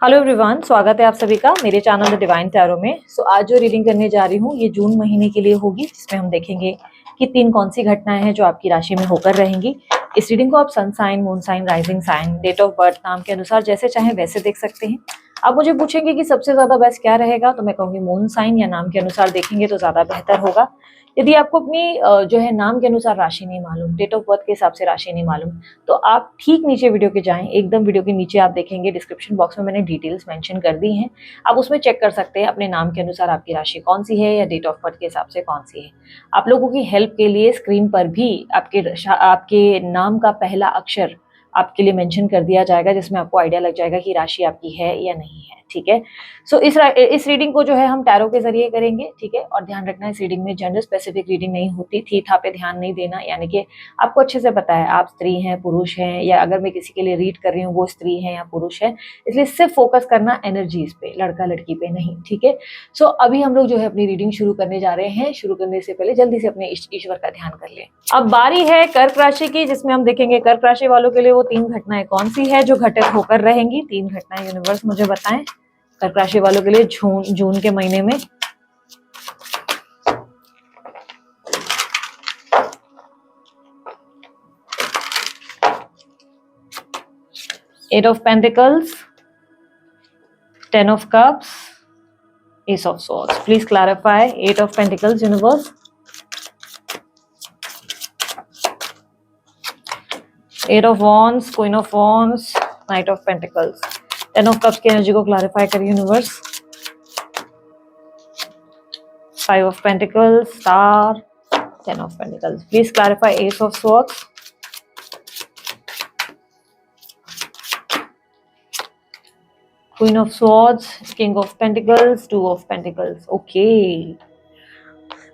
Hello everyone, स्वागत है आप सभी का मेरे चैनल द डिवाइन टैरो में। आज जो रीडिंग करने जा रही हूँ ये जून महीने के लिए होगी, जिसमें हम देखेंगे कि कौन सी घटनाएं हैं जो आपकी राशि में होकर रहेंगी। इस रीडिंग को आप sun sign, moon sign, rising sign, date of birth, नाम के अनुसार जैसे चाहे वैसे देख सकते हैं। आप मुझे पूछेंगे कि सबसे ज्यादा बेस्ट क्या रहेगा, तो मैं कहूँगी मून साइन या नाम के अनुसार देखेंगे तो ज्यादा बेहतर होगा। यदि आपको अपनी जो है नाम के अनुसार राशि नहीं मालूम, डेट ऑफ बर्थ के हिसाब से राशि नहीं मालूम, तो आप ठीक नीचे वीडियो के जाएं, एकदम वीडियो के नीचे आप देखेंगे डिस्क्रिप्शन बॉक्स में मैंने डिटेल्स मेंशन कर दी हैं। आप उसमें चेक कर सकते हैं अपने नाम के अनुसार आपकी राशि कौन सी है या डेट ऑफ बर्थ के हिसाब से कौन सी है। आप लोगों की हेल्प के लिए स्क्रीन पर भी आपके नाम का पहला अक्षर आपके लिए मेंशन कर दिया जाएगा, जिसमें आपको आइडिया लग जाएगा कि राशि आपकी है या नहीं है। ठीक है, सो इस रीडिंग को जो है हम टैरो के जरिए करेंगे। ठीक है, और ध्यान रखना इस रीडिंग में जेंडर स्पेसिफिक रीडिंग नहीं होती, थी था पे ध्यान नहीं देना। यानी कि आपको अच्छे से पता है आप स्त्री हैं, पुरुष हैं, या अगर मैं किसी के लिए रीड कर रही हूँ वो स्त्री है या पुरुष है, इसलिए सिर्फ फोकस करना एनर्जीज पे, लड़का लड़की पे नहीं। ठीक है, सो अभी हम लोग जो है अपनी रीडिंग शुरू करने जा रहे हैं। शुरू करने से पहले जल्दी से अपने ईश्वर का ध्यान कर लें। अब बारी है कर्क राशि की, जिसमें हम देखेंगे कर्क राशि वालों के लिए वो 3 घटनाएं कौन सी है जो घटित होकर रहेंगी। 3 घटनाएं यूनिवर्स मुझे बताएं कर्क राशि वालों के लिए जून के महीने में। Eight of pentacles, 10 of cups, ace of swords. Please clarify eight of pentacles universe, eight of wands, queen of wands, knight of pentacles, 10 of cups की एनर्जी को क्लैरिफाई करिए universe. 5 of pentacles, star, 10 of pentacles. Please clarify ace of swords, queen of swords, king of pentacles, 2 of pentacles. Okay,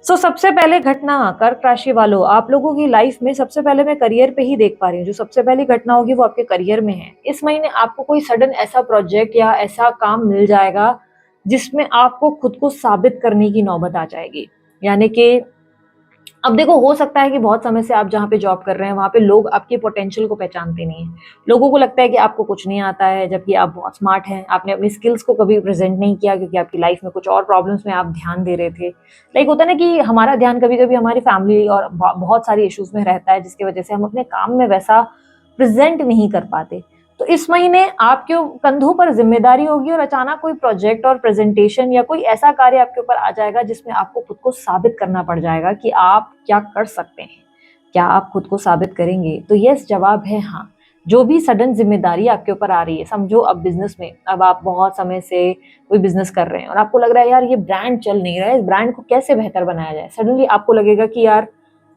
so सबसे पहले घटना कर्क राशि वालों, आप लोगों की लाइफ में सबसे पहले मैं करियर पे ही देख पा रही हूँ। जो सबसे पहली घटना होगी वो आपके करियर में है। इस महीने आपको कोई सडन ऐसा प्रोजेक्ट या ऐसा काम मिल जाएगा जिसमें आपको खुद को साबित करने की नौबत आ जाएगी। यानी कि अब देखो, हो सकता है कि बहुत समय से आप जहाँ पे जॉब कर रहे हैं वहां पे लोग आपके पोटेंशियल को पहचानते नहीं है। लोगों को लगता है कि आपको कुछ नहीं आता है, जबकि आप बहुत स्मार्ट हैं। आपने अपनी स्किल्स को कभी प्रेजेंट नहीं किया क्योंकि आपकी लाइफ में कुछ और प्रॉब्लम्स में आप ध्यान दे रहे थे। लाइक होता है ना कि हमारा ध्यान कभी कभी हमारी फैमिली और बहुत सारी इश्यूज में रहता है, जिसकी वजह से हम अपने काम में वैसा प्रेजेंट नहीं कर पाते। तो इस महीने आपके कंधों पर जिम्मेदारी होगी और अचानक कोई प्रोजेक्ट और प्रेजेंटेशन या कोई ऐसा कार्य आपके ऊपर आ जाएगा जिसमें आपको खुद को साबित करना पड़ जाएगा कि आप क्या कर सकते हैं। क्या आप खुद को साबित करेंगे? तो यस, जवाब है हाँ। जो भी सडन जिम्मेदारी आपके ऊपर आ रही है, समझो अब बिजनेस में, अब आप बहुत समय से कोई बिजनेस कर रहे हैं और आपको लग रहा है यार ये ब्रांड चल नहीं रहा है, इस ब्रांड को कैसे बेहतर बनाया जाए। सडनली आपको लगेगा कि यार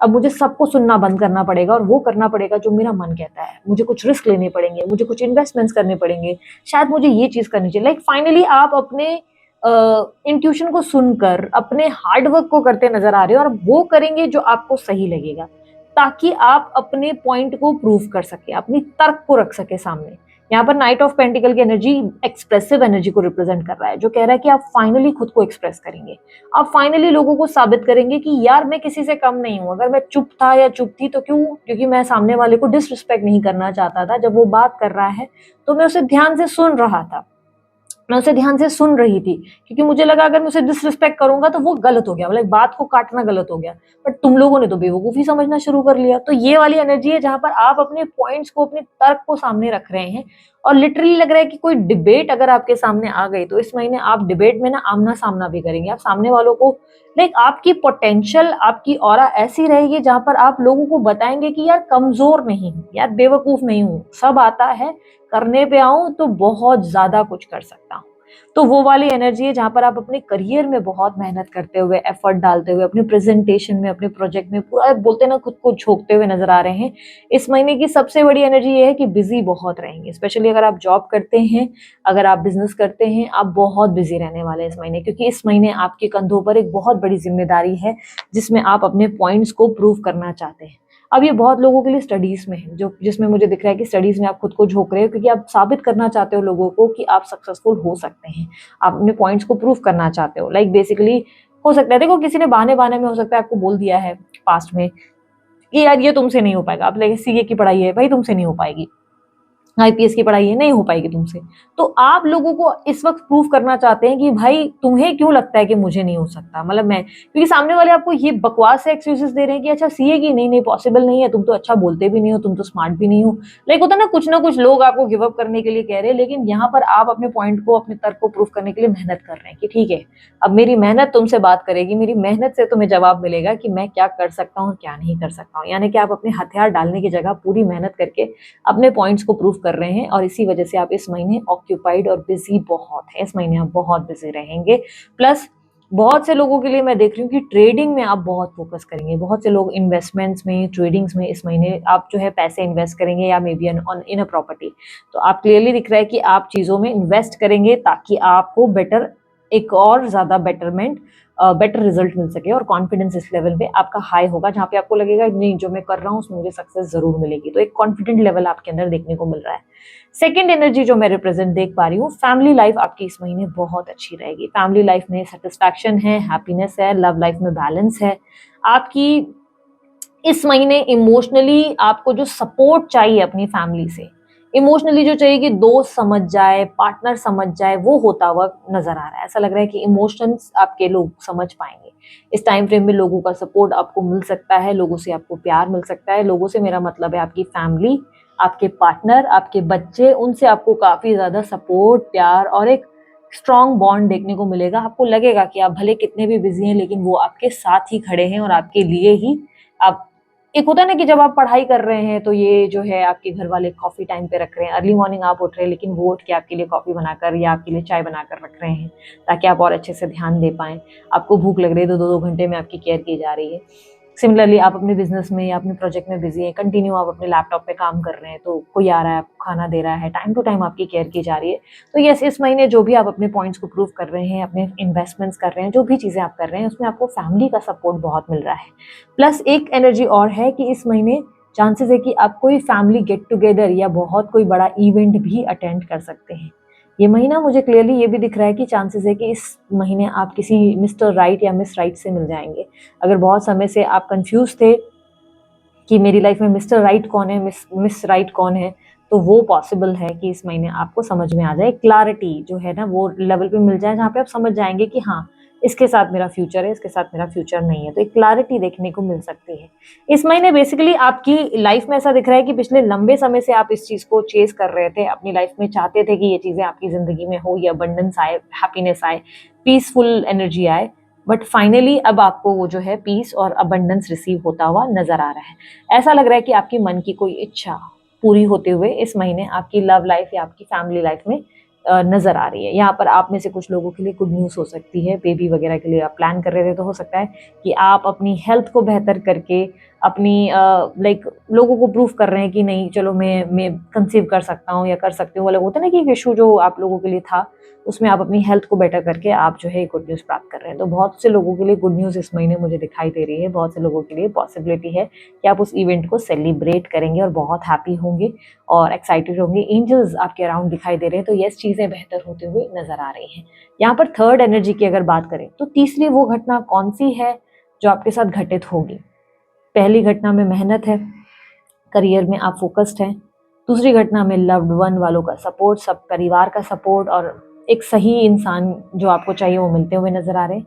अब मुझे सबको सुनना बंद करना पड़ेगा और वो करना पड़ेगा जो मेरा मन कहता है। मुझे कुछ रिस्क लेने पड़ेंगे, मुझे कुछ इन्वेस्टमेंट्स करने पड़ेंगे, शायद मुझे ये चीज करनी चाहिए। लाइक फाइनली आप अपने इंट्यूशन को सुनकर अपने हार्डवर्क को करते नजर आ रहे हो और वो करेंगे जो आपको सही लगेगा, ताकि आप अपने पॉइंट को प्रूव कर सके, अपनी तर्क को रख सके सामने। यहाँ पर नाइट ऑफ पेंटिकल की एनर्जी एक्सप्रेसिव एनर्जी को रिप्रेजेंट कर रहा है, जो कह रहा है कि आप फाइनली खुद को एक्सप्रेस करेंगे। आप फाइनली लोगों को साबित करेंगे कि यार मैं किसी से कम नहीं हूं। अगर मैं चुप था या चुप थी तो क्यों? क्योंकि मैं सामने वाले को डिसरिस्पेक्ट नहीं करना चाहता था। जब वो बात कर रहा है तो मैं उसे ध्यान से सुन रहा था, मैं उसे ध्यान से सुन रही थी, क्योंकि मुझे लगा अगर मैं उसे डिसरिस्पेक्ट करूंगा तो वो गलत हो गया, मतलब बात को काटना गलत हो गया। बट तुम लोगों ने तो बेवकूफी समझना शुरू कर लिया। तो ये वाली एनर्जी है जहां पर आप अपने पॉइंट्स को, अपने तर्क को सामने रख रहे हैं और लिटरली लग रहा है कि कोई डिबेट अगर आपके सामने आ गई तो इस महीने आप डिबेट में ना आमना सामना भी करेंगे। आप सामने वालों को, लाइक आपकी पोटेंशियल, आपकी ऑरा ऐसी रहेगी जहां पर आप लोगों को बताएंगे कि यार कमजोर नहीं हूं, यार बेवकूफ नहीं हूं, सब आता है, करने पे आऊं तो बहुत ज्यादा कुछ कर सकता हूं। तो वो वाली एनर्जी है जहां पर आप अपने करियर में बहुत मेहनत करते हुए, एफर्ट डालते हुए, अपने प्रेजेंटेशन में, अपने प्रोजेक्ट में पूरा बोलते ना खुद को झोंकते हुए नजर आ रहे हैं। इस महीने की सबसे बड़ी एनर्जी ये है कि बिजी बहुत रहेंगे। स्पेशली अगर आप जॉब करते हैं, अगर आप बिजनेस करते हैं, आप बहुत बिजी रहने वाले हैं इस महीने, क्योंकि इस महीने आपके कंधों पर एक बहुत बड़ी जिम्मेदारी है जिसमें आप अपने पॉइंट्स को प्रूव करना चाहते हैं। अब ये बहुत लोगों के लिए स्टडीज में है, जो जिसमें मुझे दिख रहा है कि स्टडीज में आप खुद को झोंक रहे हो, क्योंकि आप साबित करना चाहते हो लोगों को कि आप सक्सेसफुल हो सकते हैं। आप अपने पॉइंट्स को प्रूव करना चाहते हो। लाइक बेसिकली हो सकता है, देखो किसी ने बहाने बहाने में हो सकता है आपको बोल दिया है पास्ट में कि यार ये तुमसे नहीं हो पाएगा, आप लाइक सीए की पढ़ाई है भाई, तुमसे नहीं हो पाएगी। आईपीएस की पढ़ाई है, नहीं हो पाएगी तुमसे। तो आप लोगों को इस वक्त प्रूव करना चाहते हैं कि भाई तुम्हें क्यों लगता है कि मुझे नहीं हो सकता, मतलब मैं, क्योंकि सामने वाले आपको ये बकवास से एक्सक्यूजेस दे रहे हैं कि अच्छा सीए की नहीं नहीं पॉसिबल नहीं है, तुम तो अच्छा बोलते भी नहीं हो, तुम तो स्मार्ट भी नहीं हो। लाइक होता ना कुछ लोग आपको गिव अप करने के लिए कह रहे हैं, लेकिन यहाँ पर आप अपने पॉइंट को, अपने तर्क को प्रूव करने के लिए मेहनत कर रहे हैं कि ठीक है, अब मेरी मेहनत तुमसे बात करेगी, मेरी मेहनत से तुम्हें जवाब मिलेगा कि मैं क्या कर सकता हूँ, क्या नहीं कर सकता हूँ। यानी कि आप अपने हथियार डालने की जगह पूरी मेहनत करके अपने पॉइंट्स को प्रूव कर रहे हैं, और इसी वजह से आप इस महीने ऑक्यूपाइड और बिजी बहुत है। इस महीने आप बहुत बिजी रहेंगे। प्लस बहुत से लोगों के लिए मैं देख रही हूँ कि ट्रेडिंग में आप बहुत फोकस करेंगे। बहुत से लोग इन्वेस्टमेंट्स में, ट्रेडिंग्स में इस महीने आप जो है पैसे इन्वेस्ट करेंगे, या may be in a property. तो आप क्लियरली दिख रहा है कि आप चीज़ों में इन्वेस्ट करेंगे ताकि आपको बेटर, एक और ज़्यादा बेटरमेंट, बेटर रिजल्ट मिल सके, और कॉन्फिडेंस इस लेवल पे आपका हाई होगा जहाँ पे आपको लगेगा नहीं जो मैं कर रहा हूँ उसमें मुझे सक्सेस जरूर मिलेगी। तो एक कॉन्फिडेंट लेवल आपके अंदर देखने को मिल रहा है। सेकेंड एनर्जी जो मैं रिप्रेजेंट देख पा रही हूँ, फैमिली लाइफ आपकी इस महीने बहुत अच्छी रहेगी। फैमिली लाइफ में सेटिस्फैक्शन है, हैप्पीनेस है, लव लाइफ में बैलेंस है। आपकी इस महीने इमोशनली आपको जो सपोर्ट चाहिए अपनी फैमिली से, इमोशनली जो चाहिए कि दोस्त समझ जाए, पार्टनर समझ जाए, वो होता हुआ नजर आ रहा है। ऐसा लग रहा है कि इमोशंस आपके लोग समझ पाएंगे। इस टाइम फ्रेम में लोगों का सपोर्ट आपको मिल सकता है, लोगों से आपको प्यार मिल सकता है। लोगों से मेरा मतलब है आपकी फैमिली, आपके पार्टनर, आपके बच्चे, उनसे आपको काफी ज्यादा सपोर्ट, प्यार और एक स्ट्रॉन्ग बॉन्ड देखने को मिलेगा। आपको लगेगा कि आप भले कितने भी बिजी हैं लेकिन वो आपके साथ ही खड़े हैं और आपके लिए ही। आप, एक होता है ना कि जब आप पढ़ाई कर रहे हैं तो ये जो है आपके घर वाले कॉफी टाइम पे रख रहे हैं, अर्ली मॉर्निंग आप उठ रहे हैं लेकिन वो उठ के आपके लिए कॉफी बनाकर या आपके लिए चाय बनाकर रख रहे हैं ताकि आप और अच्छे से ध्यान दे पाएं। आपको भूख लग रही है तो 2-2 घंटे में आपकी केयर की जा रही है। सिमिलरली आप अपने बिजनेस में या अपने प्रोजेक्ट में बिजी हैं, कंटिन्यू आप अपने लैपटॉप पे काम कर रहे हैं, तो कोई आ रहा है आपको खाना दे रहा है, टाइम टू टाइम आपकी केयर की जा रही है। तो यस, इस महीने जो भी आप अपने पॉइंट्स को प्रूव कर रहे हैं, अपने इन्वेस्टमेंट्स कर रहे हैं, जो भी चीज़ें आप कर रहे हैं उसमें आपको फैमिली का सपोर्ट बहुत मिल रहा है। प्लस एक एनर्जी और है कि इस महीने चांसेस है कि आप कोई फैमिली गेट टुगेदर या बहुत कोई बड़ा इवेंट भी अटेंड कर सकते हैं। ये महीना मुझे क्लियरली ये भी दिख रहा है कि चांसेस है कि इस महीने आप किसी मिस्टर राइट या मिस राइट से मिल जाएंगे। अगर बहुत समय से आप कंफ्यूज थे कि मेरी लाइफ में मिस्टर राइट कौन है, मिस राइट कौन है, तो वो पॉसिबल है कि इस महीने आपको समझ में आ जाए। क्लैरिटी जो है ना वो लेवल पे मिल जाए जहाँ पे आप समझ जाएंगे कि हाँ, इसके साथ मेरा फ्यूचर है, इसके साथ मेरा फ्यूचर नहीं है। तो एक क्लैरिटी देखने को मिल सकती है इस महीने। बेसिकली आपकी लाइफ में ऐसा दिख रहा है कि पिछले लंबे समय से आप इस चीज को चेस कर रहे थे, अपनी लाइफ में चाहते थे कि ये चीजें आपकी जिंदगी में हो, ये अबंडेंस आए, हैप्पीनेस आए, पीसफुल एनर्जी आए, बट फाइनली अब आपको वो जो है पीस और अबंडेंस रिसीव होता हुआ नजर आ रहा है। ऐसा लग रहा है कि आपकी मन की कोई इच्छा पूरी होते हुए इस महीने आपकी लव लाइफ या आपकी फैमिली लाइफ में नजर आ रही है। यहाँ पर आप में से कुछ लोगों के लिए गुड न्यूज़ हो सकती है। बेबी वगैरह के लिए आप प्लान कर रहे थे तो हो सकता है कि आप अपनी हेल्थ को बेहतर करके अपनी लाइक लोगों को प्रूफ कर रहे हैं कि नहीं चलो मैं कंसीव कर सकता हूँ या कर सकती हूँ। वो लोग होता है ना कि एक इशू जो आप लोगों के लिए था उसमें आप अपनी हेल्थ को बेटर करके आप जो है गुड न्यूज़ प्राप्त कर रहे हैं। तो बहुत से लोगों के लिए गुड न्यूज़ इस महीने मुझे दिखाई दे रही है। बहुत से लोगों के लिए पॉसिबिलिटी है कि आप उस इवेंट को सेलिब्रेट करेंगे और बहुत हैप्पी होंगे और एक्साइटेड होंगे। एंजल्स आपके अराउंड दिखाई दे रहे हैं, तो यस, चीज़ें बेहतर होते हुए नजर आ रही हैं। यहाँ पर थर्ड एनर्जी की अगर बात करें तो तीसरी वो घटना कौन सी है जो आपके साथ घटित होगी। पहली घटना में मेहनत है, करियर में आप फोकस्ड हैं। दूसरी घटना में लव्ड वन वालों का सपोर्ट, सब परिवार का सपोर्ट और एक सही इंसान जो आपको चाहिए वो मिलते हुए नजर आ रहे हैं।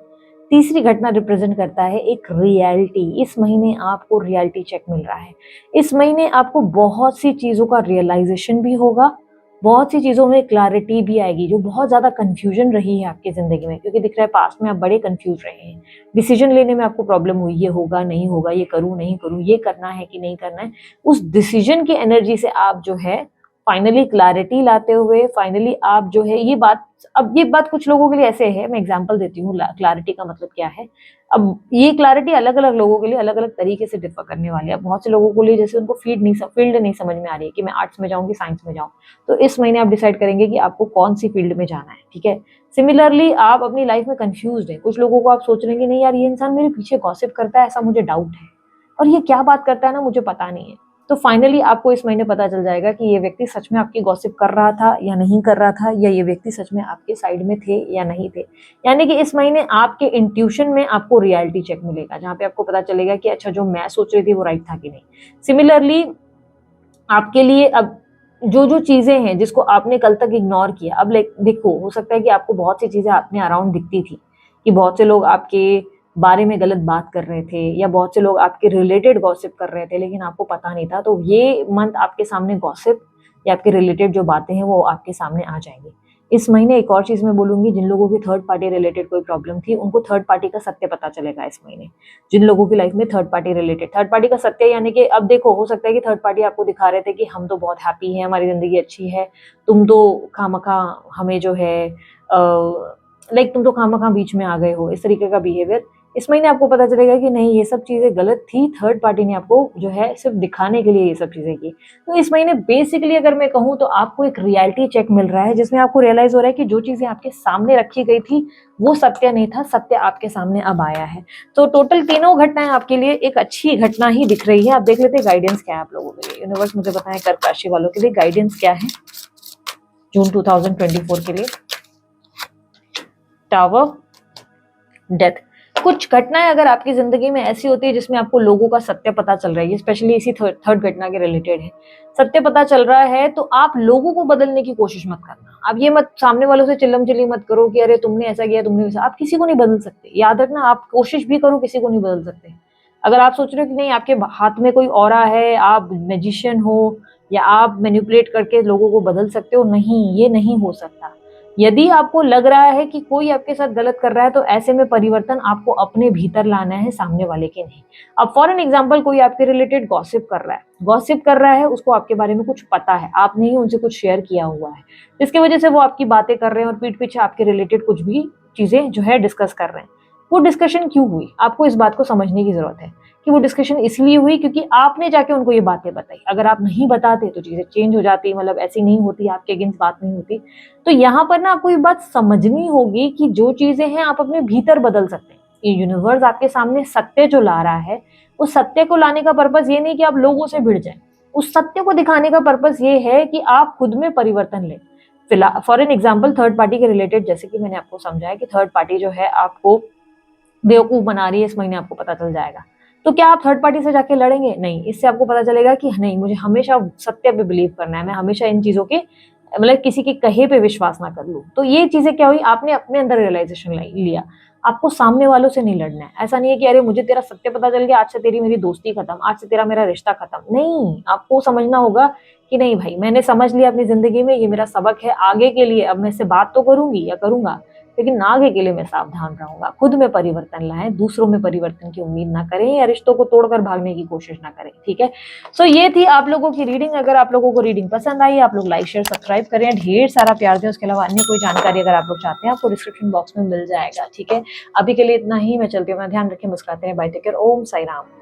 तीसरी घटना रिप्रेजेंट करता है एक रियलिटी। इस महीने आपको रियलिटी चेक मिल रहा है। इस महीने आपको बहुत सी चीज़ों का रियलाइजेशन भी होगा, बहुत सी चीज़ों में क्लैरिटी भी आएगी जो बहुत ज़्यादा कन्फ्यूजन रही है आपकी ज़िंदगी में, क्योंकि दिख रहा है पास्ट में आप बड़े कन्फ्यूज रहे हैं। डिसीजन लेने में आपको प्रॉब्लम हुई, ये होगा नहीं होगा, ये करूँ नहीं करूँ, ये करना है कि नहीं करना है। उस डिसीजन की एनर्जी से आप जो है फाइनली क्लैरिटी लाते हुए, फाइनली आप जो है ये बात, अब ये बात कुछ लोगों के लिए ऐसे है, मैं एग्जांपल देती हूँ क्लैरिटी का मतलब क्या है। अब ये क्लैरिटी अलग अलग लोगों के लिए अलग अलग तरीके से डिफर करने वाली है। बहुत से लोगों के लिए जैसे उनको फील्ड नहीं समझ में आ रही है कि मैं आर्ट्स में जाऊँ कि साइंस में जाऊँ, तो इस महीने आप डिसाइड करेंगे कि आपको कौन सी फील्ड में जाना है। ठीक है, सिमिलरली आप अपनी लाइफ में कंफ्यूज हैं। कुछ लोगों को आप सोच रहे हैं कि नहीं यार, ये इंसान मेरे पीछे गॉसिप करता है, ऐसा मुझे डाउट है, और ये क्या बात करता है ना मुझे पता नहीं है। तो फाइनली आपको इस महीने पता चल जाएगा कि ये व्यक्ति सच में आपकी गॉसिप कर रहा था या नहीं कर रहा था, या ये व्यक्ति सच में आपके साइड में थे या नहीं थे। यानी कि इस महीने आपके इंट्यूशन में आपको रियलिटी चेक मिलेगा, जहाँ पे आपको पता चलेगा कि अच्छा जो मैं सोच रही थी वो राइट था कि नहीं। सिमिलरली आपके लिए अब जो जो चीजें हैं जिसको आपने कल तक इग्नोर किया, अब देखो, हो सकता है कि आपको बहुत सी चीजें अपने अराउंड दिखती थी कि बहुत से लोग आपके बारे में गलत बात कर रहे थे या बहुत से लोग आपके रिलेटेड गॉसिप कर रहे थे, लेकिन आपको पता नहीं था। तो ये मंथ आपके सामने गॉसिप या आपके रिलेटेड जो बातें हैं वो आपके सामने आ जाएंगी। इस महीने एक और चीज मैं बोलूंगी, जिन लोगों की थर्ड पार्टी रिलेटेड कोई प्रॉब्लम थी उनको थर्ड पार्टी का सत्य पता चलेगा इस महीने। जिन लोगों की लाइफ में थर्ड पार्टी का सत्य, यानी कि अब देखो, हो सकता है कि थर्ड पार्टी आपको दिखा रहे थे कि हम तो बहुत हैप्पी हैं, हमारी जिंदगी अच्छी है, तुम तो खामखा हमें जो है तुम तो खामखा बीच में आ गए हो, इस तरीके का बिहेवियर। इस महीने आपको पता चलेगा कि नहीं, ये सब चीजें गलत थी, थर्ड पार्टी ने आपको जो है सिर्फ दिखाने के लिए ये सब चीजें की। तो इस महीने बेसिकली अगर मैं कहूँ तो आपको एक रियलिटी चेक मिल रहा है, जिसमें आपको रियलाइज हो रहा है कि जो चीजें आपके सामने रखी गई थी वो सत्य नहीं था, सत्य आपके सामने अब आया है। तो टोटल तीनों घटनाएं आपके लिए एक अच्छी घटना ही दिख रही है। आप देख लेते हैं गाइडेंस क्या है आप लोगों के लिए। यूनिवर्स मुझे बताएं कर्क राशि वालों के लिए गाइडेंस क्या है जून 2024 के लिए। Tower, death. कुछ घटनाएं अगर आपकी जिंदगी में ऐसी होती है जिसमें आपको लोगों का सत्य पता चल रहा है, स्पेशली इसी थर्ड घटना के रिलेटेड है, सत्य पता चल रहा है, तो आप लोगों को बदलने की कोशिश मत करना। आप ये मत सामने वालों से चिल्लम चिल्ली मत करो कि अरे तुमने ऐसा किया, तुमने वैसा। आप किसी को नहीं बदल सकते, याद रखना। आप कोशिश भी करो, किसी को नहीं बदल सकते। अगर आप सोच रहे हो कि नहीं आपके हाथ में कोई ऑरा है, आप मैजिशियन हो या आप मैनिपुलेट करके लोगों को बदल सकते हो, नहीं, ये नहीं हो सकता। यदि आपको लग रहा है कि कोई आपके साथ गलत कर रहा है, तो ऐसे में परिवर्तन आपको अपने भीतर लाना है, सामने वाले के नहीं। अब फॉर एन एग्जाम्पल, कोई आपके रिलेटेड गॉसिप कर रहा है, उसको आपके बारे में कुछ पता है, आपने ही उनसे कुछ शेयर किया हुआ है, जिसकी वजह से वो आपकी बातें कर रहे हैं और पीठ पीछे आपके रिलेटेड कुछ भी चीजें जो है डिस्कस कर रहे हैं। वो डिस्कशन क्यों हुई, आपको इस बात को समझने की जरूरत है कि वो डिस्कशन इसलिए हुई क्योंकि आपने जाके उनको ये बातें बताई। अगर आप नहीं बताते तो चीजें चेंज हो जाती, मतलब ऐसी नहीं होती, आपके अगेंस्ट बात नहीं होती। तो यहाँ पर ना आपको ये बात समझनी होगी कि जो चीजें हैं आप अपने भीतर बदल सकते हैं। ये यूनिवर्स आपके सामने सत्य जो ला रहा है, उस सत्य को लाने का पर्पस ये नहीं कि आप लोगों से भिड़ जाएं। उस सत्य को दिखाने का पर्पस ये है कि आप खुद में परिवर्तन लें। फिलहाल for an example, third party के रिलेटेड जैसे कि मैंने आपको समझाया कि थर्ड पार्टी जो है आपको बेवकूफ बना रही है, इस महीने आपको पता चल जाएगा। तो क्या आप थर्ड पार्टी से जाके लड़ेंगे? नहीं। इससे आपको पता चलेगा कि नहीं, मुझे हमेशा सत्य पे बिलीव करना है, मैं हमेशा इन चीजों के मतलब किसी के कहे पे विश्वास ना कर लूं। तो ये चीजें क्या हुई, आपने अपने अंदर रियलाइजेशन लिया। आपको सामने वालों से नहीं लड़ना है। ऐसा नहीं है कि अरे मुझे तेरा सत्य पता चल गया, आज से तेरी मेरी दोस्ती खत्म, आज से तेरा मेरा रिश्ता खत्म। नहीं, आपको समझना होगा कि नहीं भाई, मैंने समझ लिया अपनी जिंदगी में, ये मेरा सबक है, आगे के लिए अब मैं इससे बात तो करूंगी या करूंगा, लेकिन आगे के लिए मैं सावधान रहूंगा। खुद में परिवर्तन लाएं, दूसरों में परिवर्तन की उम्मीद ना करें या रिश्तों को तोड़कर भागने की कोशिश ना करें। ठीक है। सो ये थी आप लोगों की रीडिंग। अगर आप लोगों को रीडिंग पसंद आई, आप लोग लाइक शेयर सब्सक्राइब करें, ढेर सारा प्यार दें। उसके अलावा अन्य कोई जानकारी अगर आप लोग चाहते हैं, आपको डिस्क्रिप्शन बॉक्स में मिल जाएगा। ठीक है, अभी के लिए इतना ही, मैं चलती हूँ। अपना ध्यान रखें, मुस्कुराते रहें, बाय, टेक केयर, ओम साई राम।